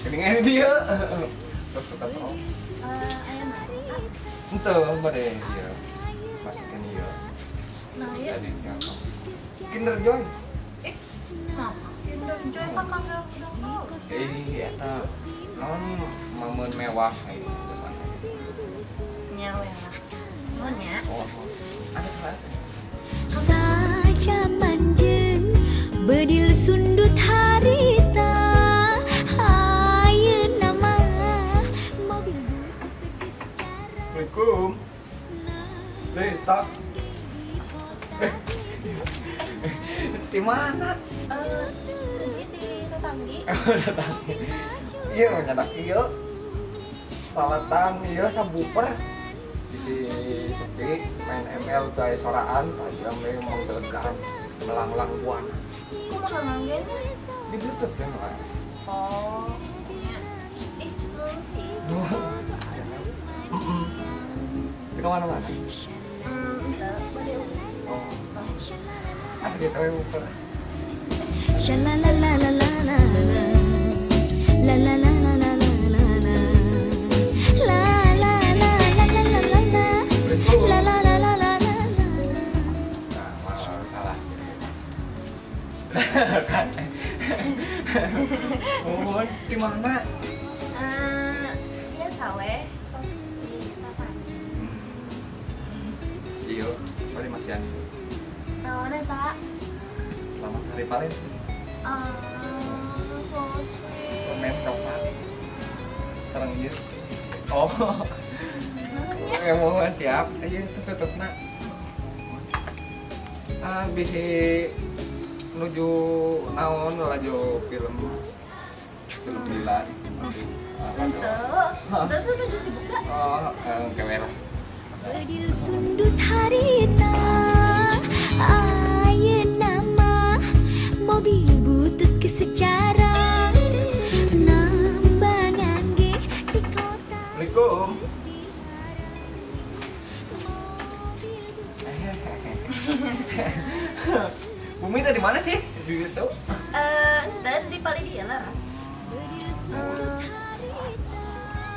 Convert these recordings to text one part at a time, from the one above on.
Keningan dia. Terus kita tahu. Ayam mari. Ente bade dia. Masukin dia. Nah, ya. Jadi yang Kinder Joy. Nah, Kinder Joy kan manggil udah. Eta non mamun mewah ini zaman. Nyawa. Mon ya. Oh. Ada kan? Saja manjeng bedil sundut harita hayeun nama mobil butut secara. Assalamualaikum. Letak. Di mana? Ini di tetanggi. Tetanggi. Iya nyadak iya. Palatan iya sabuper. Bisi sepi main ML kayak soraan aja memang telegram melang-lang buana. Kok mau nanggen? Di Bluetooth ya kan? Oh. Ya. Di kemana-mana? Udah, boleh. Oh. Asli tahu buper. Shalalalalala la la la la la la la la la la la la la la la la. Nah, malah salah. Kan. Oh, di mana? Biasa weh. Pas di tetanggi. Iya, tadi masih ani. Naon eta? Selamat hari paling. So sweet. Permen coklat. Serang ieu. Oh. Ya mau siap. Ayo tutup nak. Bisi nuju naon laju film Dilan. Itu sibuk gak? Oh, kamera. Bedil sundut harita ayeun nama mobil butut kesecara nambangan ge di kota. Assalamualaikum. Bumi tadi mana sih? Di situ. Dan di paling dia lah.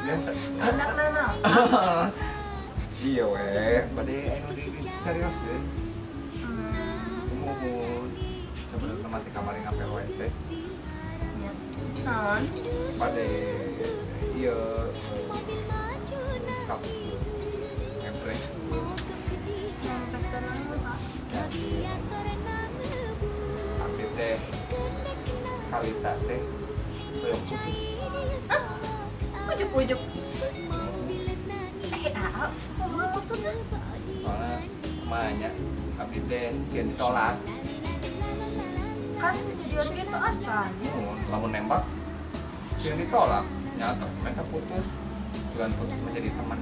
Biasa. Anak nana. Iya weh, bade anu di serius deh. Mohon sebenarnya mati kamarin ngapel wae teh. Non. Bade iya kap ngepres update teh kalita teh belum putus. Ujuk-ujuk. Apa maksudnya? Soalnya namanya update teh sieun ditolak. Kan jadian gitu acan. Lamun nembak sieun ditolak nyata mereka putus bukan putus menjadi teman.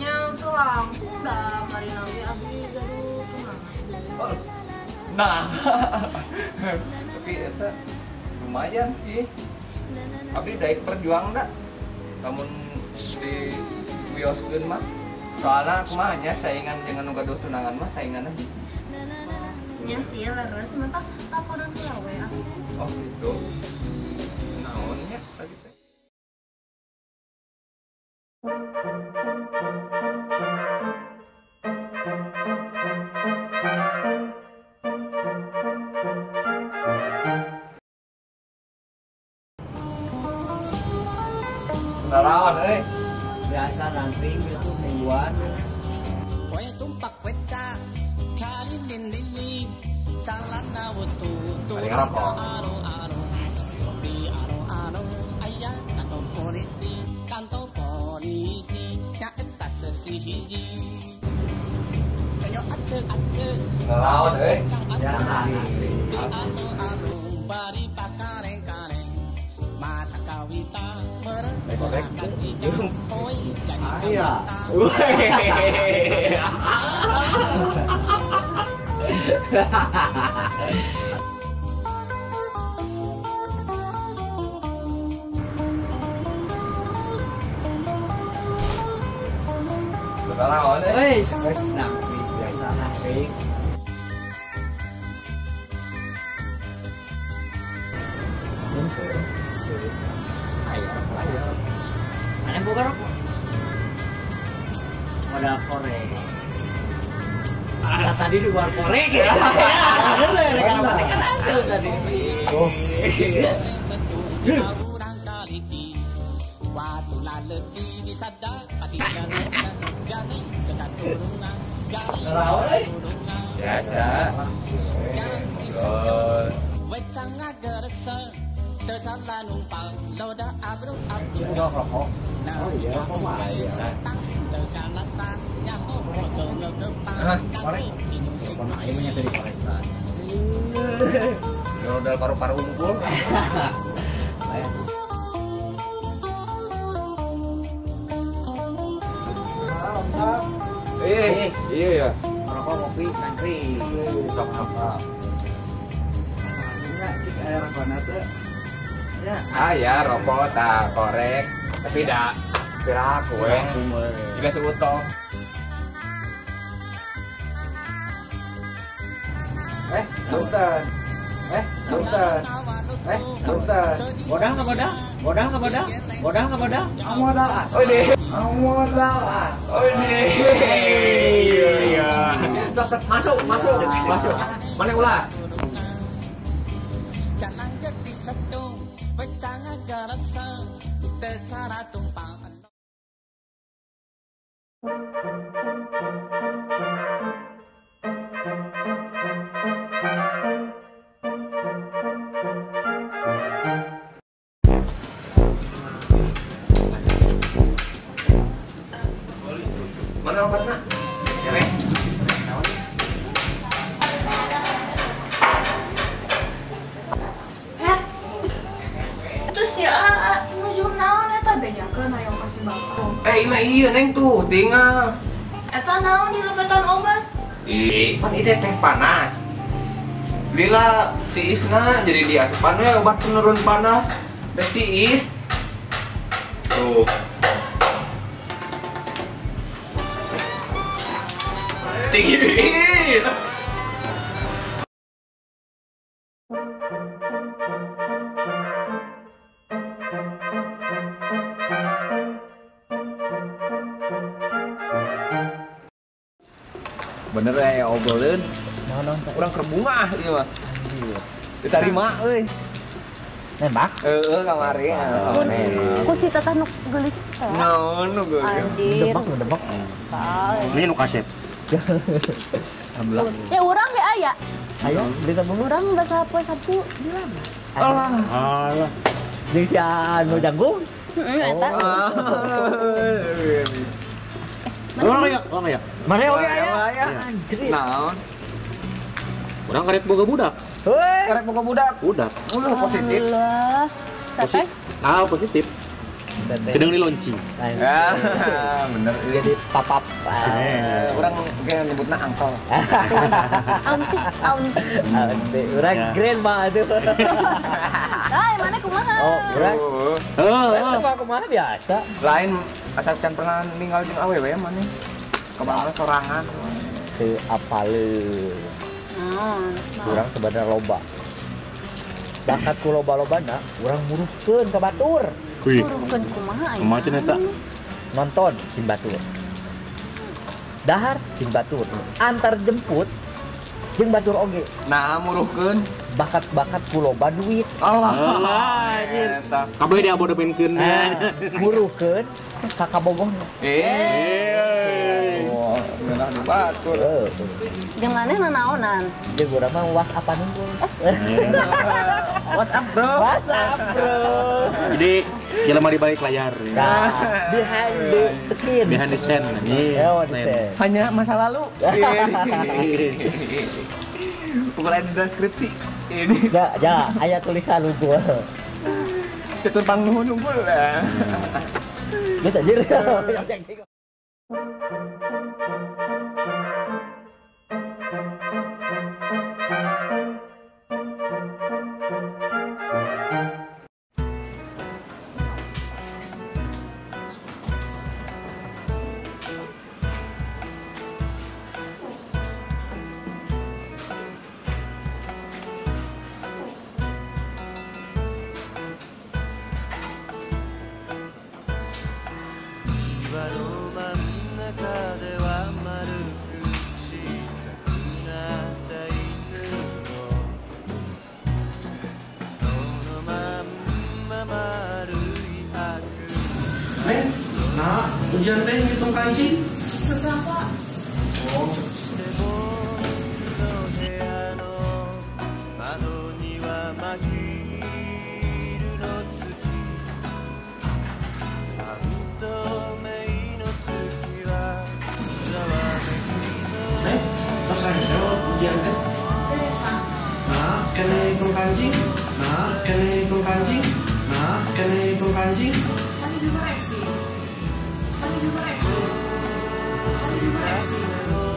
Yang tuh langsung dah mari nanti abdi gaduh tunangan. Nah, tapi itu lumayan sih. Abdi daek berjuang dah. Namun di bioskeun mah, soalnya kumanya saingan dengan nu gaduh tunangan mah saingan aja. Nya sih leres, mata laporan ke lawe. Oh gitu. Naonnya tadi teh. Naraon biasa nanti itu mingguan. Paling rokok. Naraon Biasa Korek. iya. Naraon Wes nangpi biasa nangpi. Simple. masuk. Ayo. Mana buka rokok? Modal korek. Ah, tadi di luar korek ya. Bener, kalau mati kan hasil tadi. Oh. Biasa. Enggak rokok. Oh iya, rokok mah. Hah? Korek. Rokok aja banyak dari korek kan. Modal paru-paru unggul. Iya ya. Rokok kopi nangkri. Sok. Enggak, cik air rokokna teh. Ya, Ya rokok tak korek. Tapi dah gerak gue. Juga seutuh. Punten. Punten. Punten. Bodah nggak bodah? Bodah nggak bodah? Bodah nggak bodah? Modal as. Oh deh. Modal as. Oh deh. Iya. Sok masuk. Mana ulah? Mana obatnya? Cewek. Itu si A menuju naon eta bejakeun hayang kasih bapak. Iya neng tuh tinggal. Eta naon di lobetan obat? Pan itu teh panas. Lila tiisna jadi diasupan we obat penurun panas. Teh tiis. Tuh. Tiis. Bener ya obrolin. Mana? Kurang kerbunga ieu mah. Diterima euy. Nembak? Kamari. Ku si teteh nu geulis. Naon nu geus. Anjir. Debak. Ini nu kasep. Alhamdulillah. Ya urang ge aya. Ayo, beli tabung. Urang da sapoe Sabtu bilang. Alah. Jeung si anu janggung. Heeh eta. Orang ya. Mare oge aya. Anjir. Naon? Orang karek boga budak. Heuh. Karek boga budak. Budak. Positif. Alhamdulillah. Teteh. Positif. Kedeng di launching. Bener. Jadi papap. Orang kayak nyebutna angkol. Auntik. Urang grandma atuh. Ai mana kumaha? Oh, urang. Heeh. Kumaha biasa. Lain asalkan pernah ninggal jeung awewe maneh. Kebal sorangan. Teu apaleun. Urang sebenarnya loba. Bakat ku loba-lobana, urang muruhkeun ka batur. Wih, Urukeun kumaha aya? kumaha cenah eta? Nonton Kin Batur. Dahar Kin Batur. Antar jemput jeung batur oge. Nah, muruhkeun. Bakat-bakat ku loba duit. Allah. Eta. Kabeh diabodepenkeun. Muruhkeun ka kabogohna. Oh, benar di batur. Jeung maneh nanaonan? Jeung urang mah WhatsApp-an unggul. WhatsApp, Bro. WhatsApp, Bro. Jadi jelema di balik layar. Nah, behind the screen. Behind the scene. Oh, the scene. Hanya masa lalu. Bukan ada di deskripsi. Ini Ya, aya tulisan unggul. ketumpang nuhun unggul lah. Geus anjir. Nah, ujian teh ngitung kancing? Susah Pak. Oh. Pas saya ujian teh? Beres Pak. Nah, kena hitung kancing? Nah, kena hitung kancing? Nah, kena hitung kancing? Kami juga reaksi. Kami juga reaksi. Kami juga reaksi.